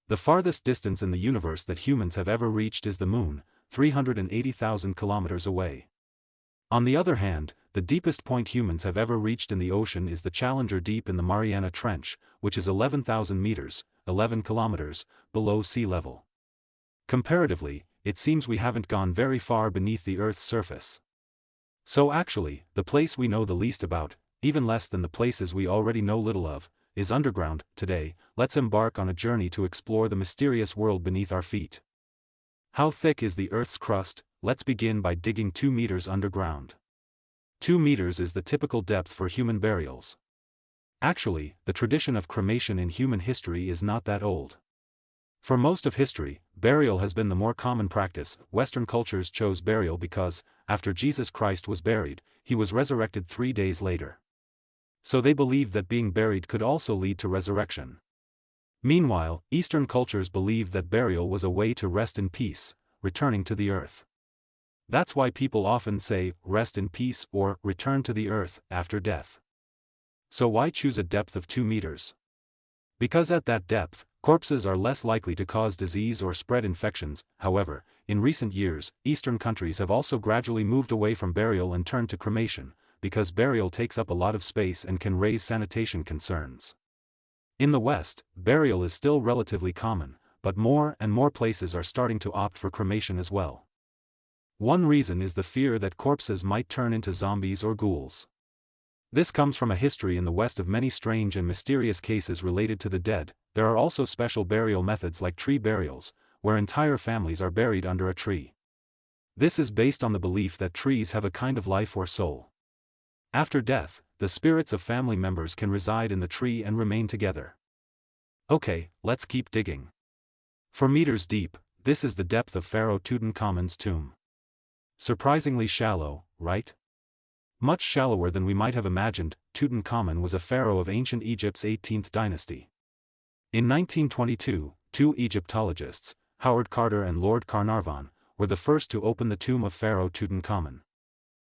The farthest distance in the universe that humans have ever reached is the Moon, 380,000 kilometers away. On the other hand, the deepest point humans have ever reached in the ocean is the Challenger Deep in the Mariana Trench, which is 11,000 meters, 11 kilometers, below sea level. Comparatively, it seems we haven't gone very far beneath the Earth's surface. So actually, the place we know the least about, even less than the places we already know little of, is underground. Today, let's embark on a journey to explore the mysterious world beneath our feet. How thick is the Earth's crust? Let's begin by digging 2 meters underground. 2 meters is the typical depth for human burials. Actually, the tradition of cremation in human history is not that old. For most of history, burial has been the more common practice. Western cultures chose burial because, after Jesus Christ was buried, he was resurrected 3 days later. So they believed that being buried could also lead to resurrection. Meanwhile, Eastern cultures believed that burial was a way to rest in peace, returning to the earth. That's why people often say, rest in peace or return to the earth after death. So why choose a depth of 2 meters? Because at that depth, corpses are less likely to cause disease or spread infections. However, in recent years, Eastern countries have also gradually moved away from burial and turned to cremation, because burial takes up a lot of space and can raise sanitation concerns. In the West, burial is still relatively common, but more and more places are starting to opt for cremation as well. One reason is the fear that corpses might turn into zombies or ghouls. This comes from a history in the West of many strange and mysterious cases related to the dead. There are also special burial methods like tree burials, where entire families are buried under a tree. This is based on the belief that trees have a kind of life or soul. After death, the spirits of family members can reside in the tree and remain together. Okay, let's keep digging. 4 meters deep, this is the depth of Pharaoh Tutankhamun's tomb. Surprisingly shallow, right? Much shallower than we might have imagined. Tutankhamun was a pharaoh of ancient Egypt's 18th dynasty. In 1922, 2 Egyptologists, Howard Carter and Lord Carnarvon, were the first to open the tomb of Pharaoh Tutankhamun.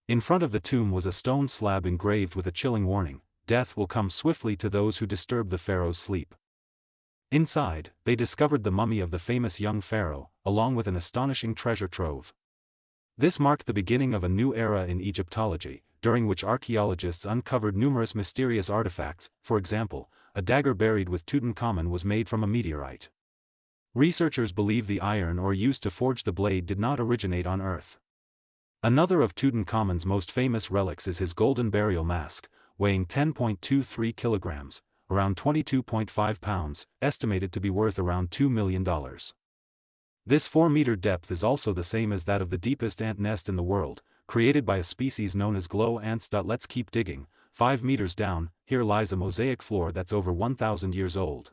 In front of the tomb was a stone slab engraved with a chilling warning: death will come swiftly to those who disturb the pharaoh's sleep. Inside, they discovered the mummy of the famous young pharaoh, along with an astonishing treasure trove. This marked the beginning of a new era in Egyptology, during which archaeologists uncovered numerous mysterious artifacts. For example, a dagger buried with Tutankhamun was made from a meteorite. Researchers believe the iron ore used to forge the blade did not originate on Earth. Another of Tutankhamun's most famous relics is his golden burial mask, weighing 10.23 kilograms, around 22.5 pounds, estimated to be worth around $2 million. This 4-meter depth is also the same as that of the deepest ant nest in the world, created by a species known as glow ants. Let's keep digging. 5 meters down, here lies a mosaic floor that's over 1,000 years old.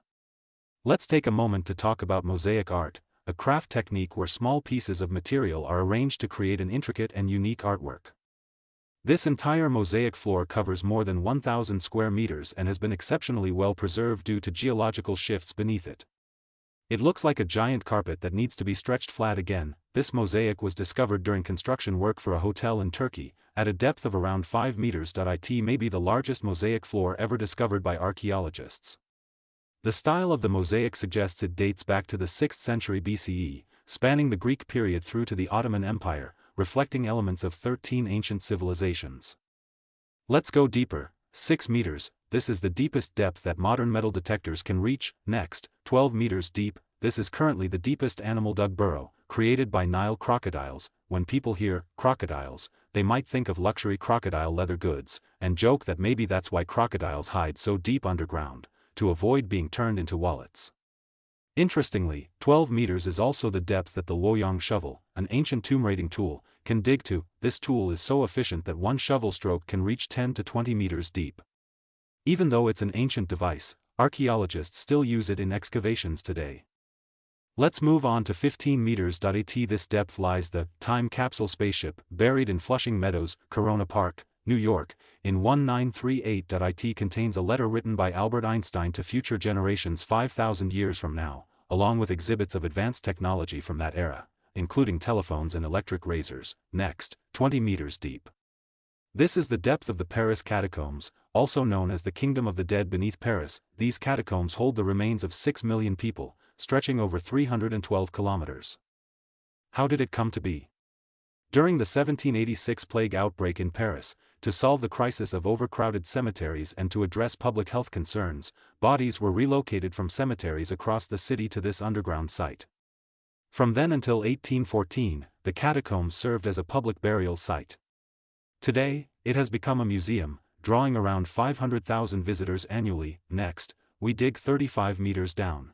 Let's take a moment to talk about mosaic art, a craft technique where small pieces of material are arranged to create an intricate and unique artwork. This entire mosaic floor covers more than 1,000 square meters and has been exceptionally well preserved due to geological shifts beneath it. It looks like a giant carpet that needs to be stretched flat again. This mosaic was discovered during construction work for a hotel in Turkey, at a depth of around 5 meters. It may be the largest mosaic floor ever discovered by archaeologists. The style of the mosaic suggests it dates back to the 6th century BCE, spanning the Greek period through to the Ottoman Empire, reflecting elements of 13 ancient civilizations. Let's go deeper. 6 meters, this is the deepest depth that modern metal detectors can reach. Next, 12 meters deep, this is currently the deepest animal dug burrow, created by Nile crocodiles. When people hear crocodiles, they might think of luxury crocodile leather goods, and joke that maybe that's why crocodiles hide so deep underground, to avoid being turned into wallets. Interestingly, 12 meters is also the depth that the Luoyang shovel, an ancient tomb raiding tool, can dig to. This tool is so efficient that one shovel stroke can reach 10 to 20 meters deep. Even though it's an ancient device, archaeologists still use it in excavations today. Let's move on to 15 meters. At this depth lies the time capsule spaceship, buried in Flushing Meadows, Corona Park, New York, in 1938. It contains a letter written by Albert Einstein to future generations 5,000 years from now, along with exhibits of advanced technology from that era, including telephones and electric razors. Next, 20 meters deep. This is the depth of the Paris catacombs, also known as the Kingdom of the Dead beneath Paris. These catacombs hold the remains of 6 million people, stretching over 312 kilometers. How did it come to be? During the 1786 plague outbreak in Paris, to solve the crisis of overcrowded cemeteries and to address public health concerns, bodies were relocated from cemeteries across the city to this underground site. From then until 1814, the catacombs served as a public burial site. Today, it has become a museum, drawing around 500,000 visitors annually. Next, we dig 35 meters down.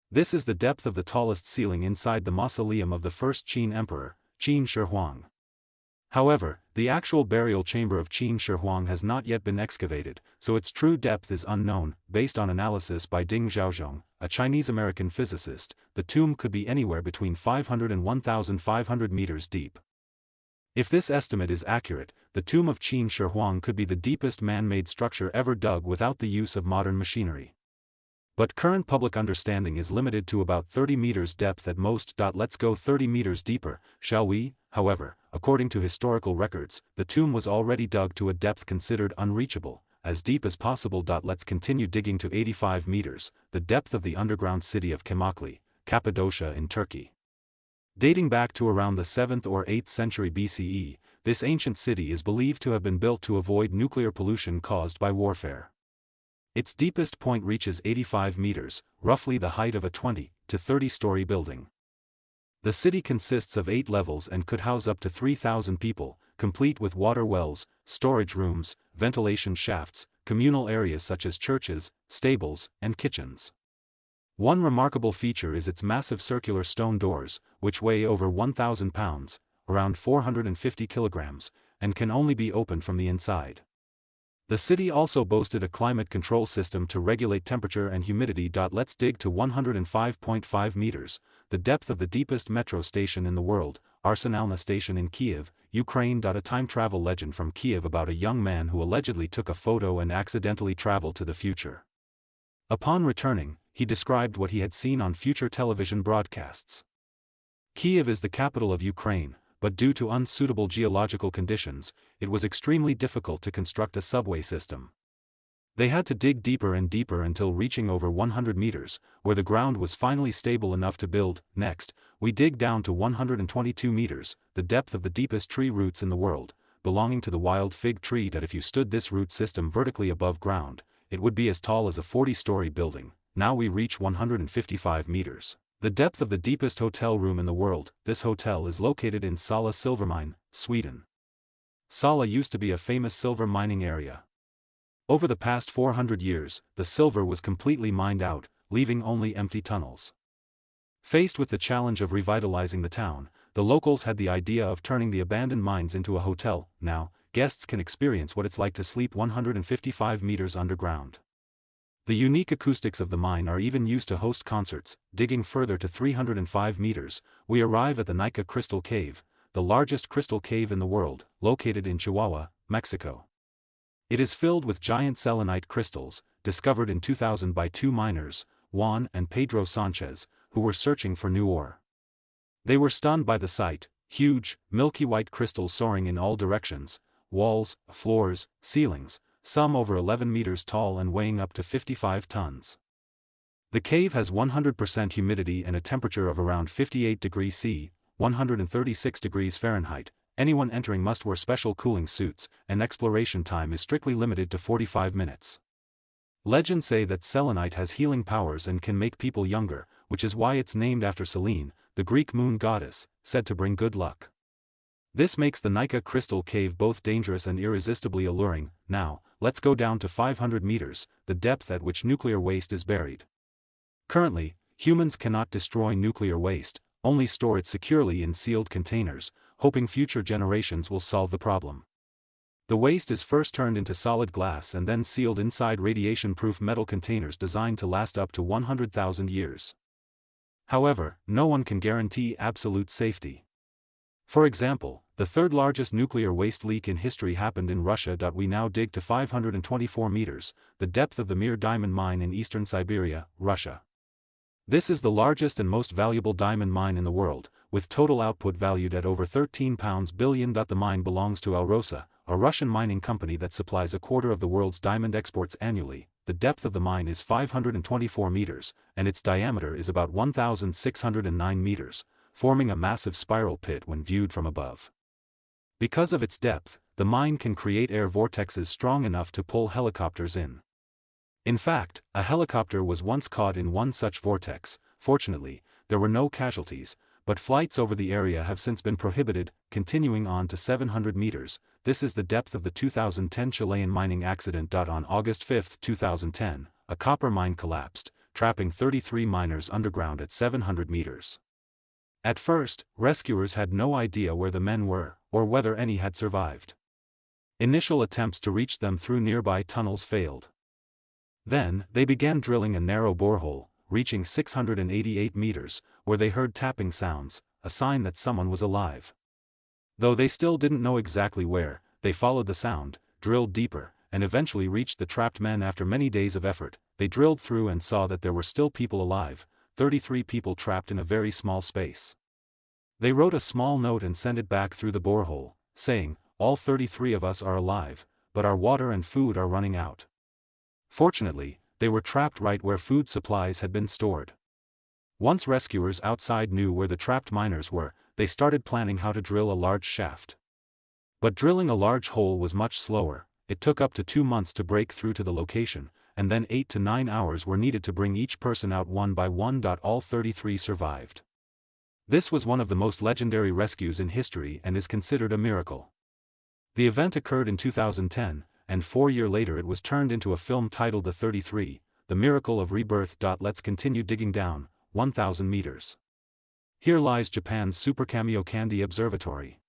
This is the depth of the tallest ceiling inside the mausoleum of the first Qin emperor, Qin Shi Huang. However, the actual burial chamber of Qin Shi Huang has not yet been excavated, so its true depth is unknown. Based on analysis by Ding Xiaozhong, a Chinese-American physicist, the tomb could be anywhere between 500 and 1,500 meters deep. If this estimate is accurate, the tomb of Qin Shi Huang could be the deepest man-made structure ever dug without the use of modern machinery. But current public understanding is limited to about 30 meters depth at most. Let's go 30 meters deeper, shall we? However, according to historical records, the tomb was already dug to a depth considered unreachable, as deep as possible. Let's continue digging to 85 meters, the depth of the underground city of Kemakli, Cappadocia in Turkey. Dating back to around the 7th or 8th century BCE, this ancient city is believed to have been built to avoid nuclear pollution caused by warfare. Its deepest point reaches 85 meters, roughly the height of a 20 to 30-story building. The city consists of 8 levels and could house up to 3,000 people, complete with water wells, storage rooms, ventilation shafts, communal areas such as churches, stables, and kitchens. One remarkable feature is its massive circular stone doors, which weigh over 1,000 pounds, around 450 kilograms, and can only be opened from the inside. The city also boasted a climate control system to regulate temperature and humidity. Let's dig to 105.5 meters, the depth of the deepest metro station in the world, Arsenalna Station in Kiev, Ukraine. A time travel legend from Kiev about a young man who allegedly took a photo and accidentally traveled to the future. Upon returning, he described what he had seen on future television broadcasts. Kiev is the capital of Ukraine, but due to unsuitable geological conditions, it was extremely difficult to construct a subway system. They had to dig deeper and deeper until reaching over 100 meters, where the ground was finally stable enough to build. Next, we dig down to 122 meters, the depth of the deepest tree roots in the world, belonging to the wild fig tree. If you stood this root system vertically above ground, it would be as tall as a 40-story building. Now we reach 155 meters. The depth of the deepest hotel room in the world. This hotel is located in Sala silver mine, Sweden. Sala used to be a famous silver mining area. Over the past 400 years, the silver was completely mined out, leaving only empty tunnels. Faced with the challenge of revitalizing the town, the locals had the idea of turning the abandoned mines into a hotel. Now, guests can experience what it's like to sleep 155 meters underground. The unique acoustics of the mine are even used to host concerts. Digging further to 305 meters, we arrive at the Nika Crystal Cave, the largest crystal cave in the world, located in Chihuahua, Mexico. It is filled with giant selenite crystals, discovered in 2000 by 2 miners, Juan and Pedro Sanchez, who were searching for new ore. They were stunned by the sight: huge, milky white crystals soaring in all directions, walls, floors, ceilings, some over 11 meters tall and weighing up to 55 tons. The cave has 100% humidity and a temperature of around 58 degrees C, 136 degrees Fahrenheit. Anyone entering must wear special cooling suits, and exploration time is strictly limited to 45 minutes. Legends say that selenite has healing powers and can make people younger, which is why it's named after Selene, the Greek moon goddess, said to bring good luck. This makes the Nika Crystal Cave both dangerous and irresistibly alluring. Now, let's go down to 500 meters, the depth at which nuclear waste is buried. Currently, humans cannot destroy nuclear waste, only store it securely in sealed containers, hoping future generations will solve the problem. The waste is first turned into solid glass and then sealed inside radiation-proof metal containers designed to last up to 100,000 years. However, no one can guarantee absolute safety. For example, the third largest nuclear waste leak in history happened in Russia. We now dig to 524 meters, the depth of the Mir diamond mine in eastern Siberia, Russia. This is the largest and most valuable diamond mine in the world, with total output valued at over £13 billion. The mine belongs to Alrosa, a Russian mining company that supplies a quarter of the world's diamond exports annually. The depth of the mine is 524 meters, and its diameter is about 1,609 meters, forming a massive spiral pit when viewed from above. Because of its depth, the mine can create air vortexes strong enough to pull helicopters in. In fact, a helicopter was once caught in one such vortex. Fortunately, there were no casualties, but flights over the area have since been prohibited. Continuing on to 700 meters, this is the depth of the 2010 Chilean mining accident. On August 5, 2010, a copper mine collapsed, trapping 33 miners underground at 700 meters. At first, rescuers had no idea where the men were, or whether any had survived. Initial attempts to reach them through nearby tunnels failed. Then, they began drilling a narrow borehole, reaching 688 meters, where they heard tapping sounds, a sign that someone was alive. Though they still didn't know exactly where, they followed the sound, drilled deeper, and eventually reached the trapped men. After many days of effort, they drilled through and saw that there were still people alive, 33 people trapped in a very small space. They wrote a small note and sent it back through the borehole, saying, "All 33 of us are alive, but our water and food are running out." Fortunately, they were trapped right where food supplies had been stored. Once rescuers outside knew where the trapped miners were, they started planning how to drill a large shaft. But drilling a large hole was much slower. It took up to 2 months to break through to the location, and then 8 to 9 hours were needed to bring each person out one by one. All 33 survived. This was one of the most legendary rescues in history and is considered a miracle. The event occurred in 2010, and 4 years later it was turned into a film titled The 33, The Miracle of Rebirth. Let's continue digging down, 1,000 meters. Here lies Japan's Super Kamiokande Observatory.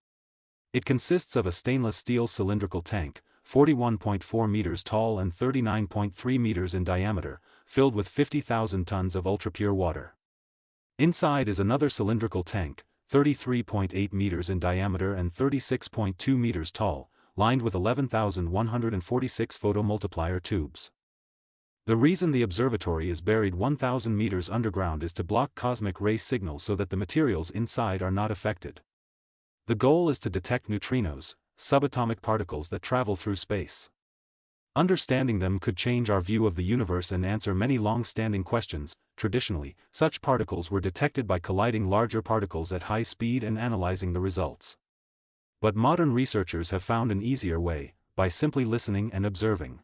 It consists of a stainless steel cylindrical tank, 41.4 meters tall and 39.3 meters in diameter, filled with 50,000 tons of ultrapure water. Inside is another cylindrical tank, 33.8 meters in diameter and 36.2 meters tall, lined with 11,146 photomultiplier tubes. The reason the observatory is buried 1,000 meters underground is to block cosmic ray signals so that the materials inside are not affected. The goal is to detect neutrinos, subatomic particles that travel through space. Understanding them could change our view of the universe and answer many long-standing questions. Traditionally, such particles were detected by colliding larger particles at high speed and analyzing the results. But modern researchers have found an easier way, by simply listening and observing.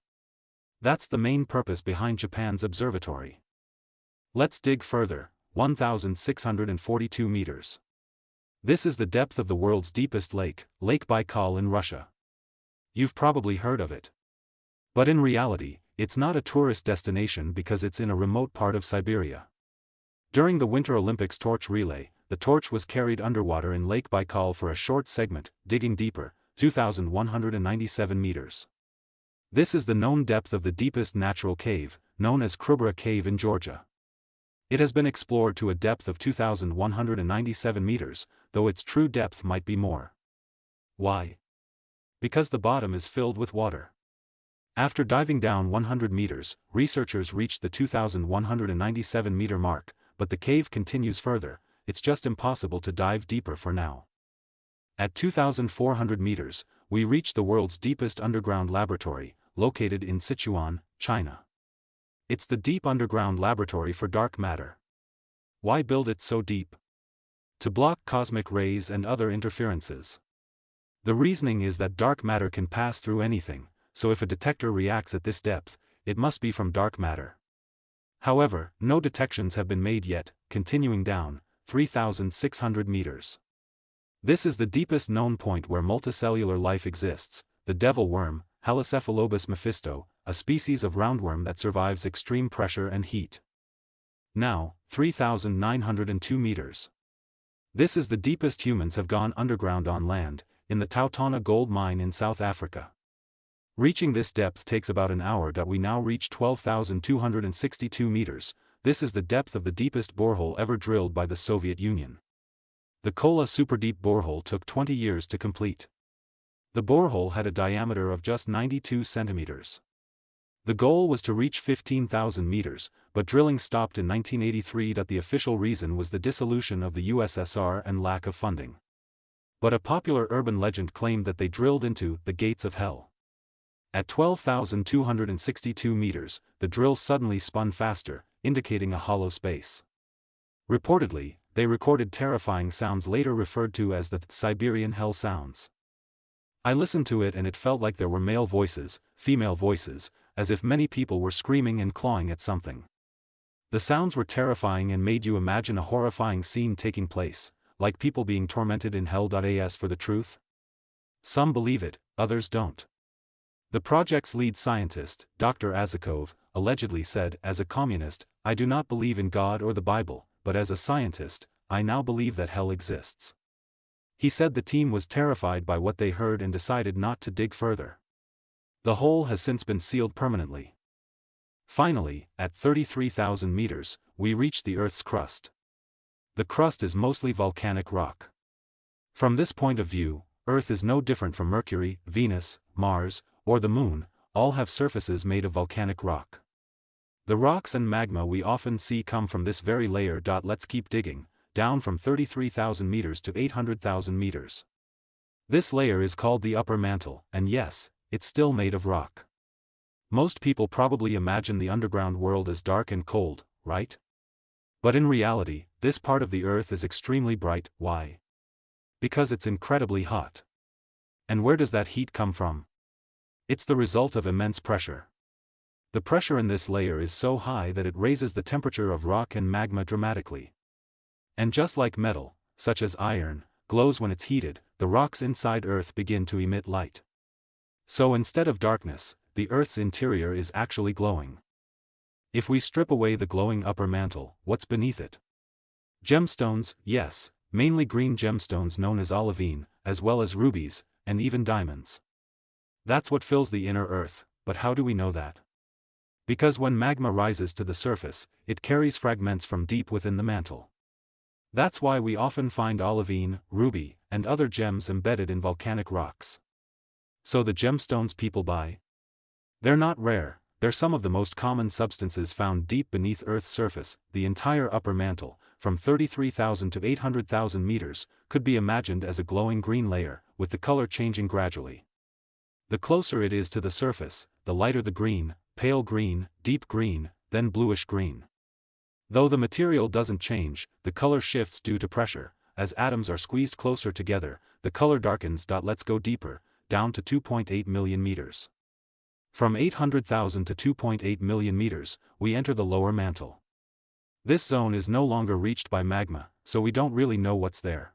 That's the main purpose behind Japan's observatory. Let's dig further, 1,642 meters. This is the depth of the world's deepest lake, Lake Baikal in Russia. You've probably heard of it. But in reality, it's not a tourist destination because it's in a remote part of Siberia. During the Winter Olympics torch relay, the torch was carried underwater in Lake Baikal for a short segment, digging deeper, 2,197 meters. This is the known depth of the deepest natural cave, known as Krubra Cave in Georgia. It has been explored to a depth of 2,197 meters, though its true depth might be more. Why? Because the bottom is filled with water. After diving down 100 meters, researchers reached the 2,197-meter mark, but the cave continues further. It's just impossible to dive deeper for now. At 2,400 meters, we reach the world's deepest underground laboratory, located in Sichuan, China. It's the deep underground laboratory for dark matter. Why build it so deep? To block cosmic rays and other interferences. The reasoning is that dark matter can pass through anything, so if a detector reacts at this depth, it must be from dark matter. However, no detections have been made yet. Continuing down, 3,600 meters. This is the deepest known point where multicellular life exists, the devil worm, Halocephalobus mephisto, a species of roundworm that survives extreme pressure and heat. Now, 3,902 meters. This is the deepest humans have gone underground on land, in the Tautana gold mine in South Africa. Reaching this depth takes about an hour. We now reach 12,262 meters. This is the depth of the deepest borehole ever drilled by the Soviet Union. The Kola superdeep borehole took 20 years to complete. The borehole had a diameter of just 92 centimeters. The goal was to reach 15,000 meters, but drilling stopped in 1983. The official reason was the dissolution of the USSR and lack of funding. But a popular urban legend claimed that they drilled into the gates of hell. At 12,262 meters, the drill suddenly spun faster, indicating a hollow space. Reportedly, they recorded terrifying sounds later referred to as the Siberian hell sounds. I listened to it and it felt like there were male voices, female voices, as if many people were screaming and clawing at something. The sounds were terrifying and made you imagine a horrifying scene taking place, like people being tormented in hell. For the truth? Some believe it, others don't. The project's lead scientist, Dr. Azakov, allegedly said, "As a communist, I do not believe in God or the Bible, but as a scientist, I now believe that hell exists." He said the team was terrified by what they heard and decided not to dig further. The hole has since been sealed permanently. Finally, at 33,000 meters, we reach the Earth's crust. The crust is mostly volcanic rock. From this point of view, Earth is no different from Mercury, Venus, Mars, or the Moon, all have surfaces made of volcanic rock. The rocks and magma we often see come from this very layer. Let's keep digging, down from 33,000 meters to 800,000 meters. This layer is called the upper mantle, and yes, it's still made of rock. Most people probably imagine the underground world as dark and cold, right? But in reality, this part of the Earth is extremely bright. Why? Because it's incredibly hot. And where does that heat come from? It's the result of immense pressure. The pressure in this layer is so high that it raises the temperature of rock and magma dramatically. And just like metal, such as iron, glows when it's heated, the rocks inside Earth begin to emit light. So instead of darkness, the Earth's interior is actually glowing. If we strip away the glowing upper mantle, what's beneath it? Gemstones, yes, mainly green gemstones known as olivine, as well as rubies, and even diamonds. That's what fills the inner Earth, but how do we know that? Because when magma rises to the surface, it carries fragments from deep within the mantle. That's why we often find olivine, ruby, and other gems embedded in volcanic rocks. So the gemstones people buy? They're not rare, they're some of the most common substances found deep beneath Earth's surface. The entire upper mantle, from 33,000 to 800,000 meters, could be imagined as a glowing green layer, with the color changing gradually. The closer it is to the surface, the lighter the green, pale green, deep green, then bluish green. Though the material doesn't change, the color shifts due to pressure. As atoms are squeezed closer together, the color darkens. Let's go deeper, down to 2.8 million meters. From 800,000 to 2.8 million meters, we enter the lower mantle. This zone is no longer reached by magma, so we don't really know what's there.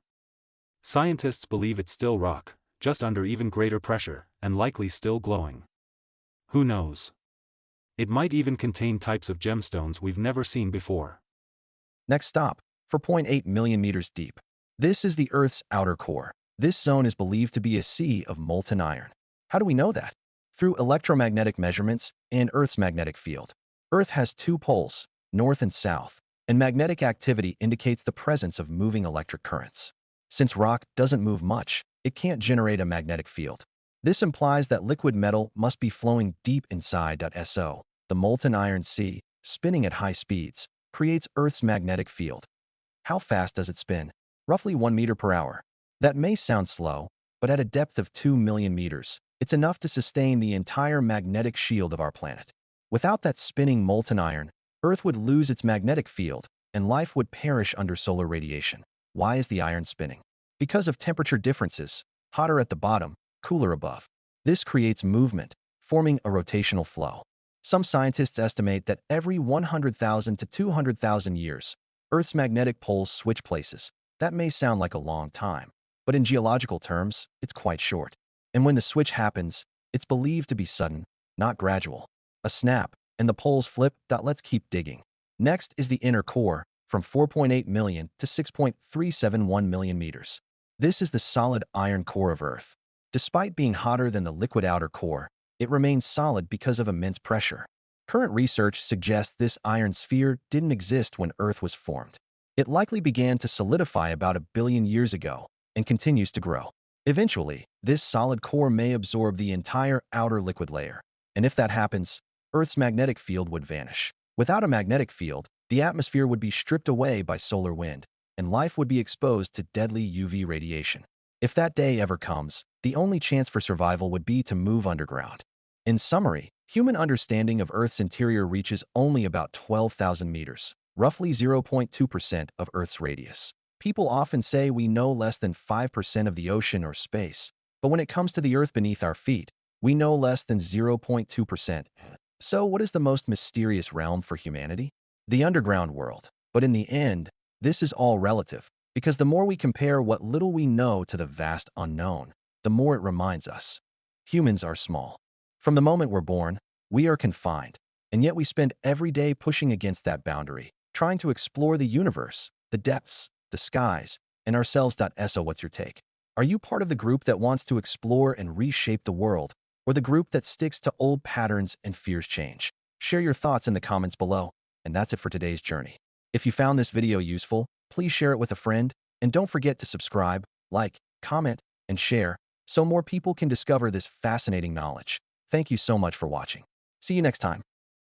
Scientists believe it's still rock, just under even greater pressure, and likely still glowing. Who knows? It might even contain types of gemstones we've never seen before. Next stop, 4.8 million meters deep. This is the Earth's outer core. This zone is believed to be a sea of molten iron. How do we know that? Through electromagnetic measurements and Earth's magnetic field. Earth has two poles, north and south, and magnetic activity indicates the presence of moving electric currents. Since rock doesn't move much, it can't generate a magnetic field. This implies that liquid metal must be flowing deep inside. So, the molten iron sea, spinning at high speeds, creates Earth's magnetic field. How fast does it spin? Roughly 1 meter per hour. That may sound slow, but at a depth of 2 million meters, it's enough to sustain the entire magnetic shield of our planet. Without that spinning molten iron, Earth would lose its magnetic field, and life would perish under solar radiation. Why is the iron spinning? Because of temperature differences, hotter at the bottom, cooler above. This creates movement, forming a rotational flow. Some scientists estimate that every 100,000 to 200,000 years, Earth's magnetic poles switch places. That may sound like a long time, but in geological terms, it's quite short. And when the switch happens, it's believed to be sudden, not gradual. A snap, and the poles flip. Let's keep digging. Next is the inner core, from 4.8 million to 6.371 million meters. This is the solid iron core of Earth. Despite being hotter than the liquid outer core, it remains solid because of immense pressure. Current research suggests this iron sphere didn't exist when Earth was formed. It likely began to solidify about 1 billion years ago and continues to grow. Eventually, this solid core may absorb the entire outer liquid layer, and if that happens, Earth's magnetic field would vanish. Without a magnetic field, the atmosphere would be stripped away by solar wind, and life would be exposed to deadly UV radiation. If that day ever comes, the only chance for survival would be to move underground. In summary, human understanding of Earth's interior reaches only about 12,000 meters, roughly 0.2% of Earth's radius. People often say we know less than 5% of the ocean or space, but when it comes to the Earth beneath our feet, we know less than 0.2%. So what is the most mysterious realm for humanity? The underground world. But in the end, this is all relative, because the more we compare what little we know to the vast unknown, the more it reminds us. Humans are small. From the moment we're born, we are confined, and yet we spend every day pushing against that boundary, trying to explore the universe, the depths, the skies, and ourselves. So what's your take? Are you part of the group that wants to explore and reshape the world, or the group that sticks to old patterns and fears change? Share your thoughts in the comments below. And that's it for today's journey. If you found this video useful, please share it with a friend, and don't forget to subscribe, like, comment, and share so more people can discover this fascinating knowledge. Thank you so much for watching. See you next time.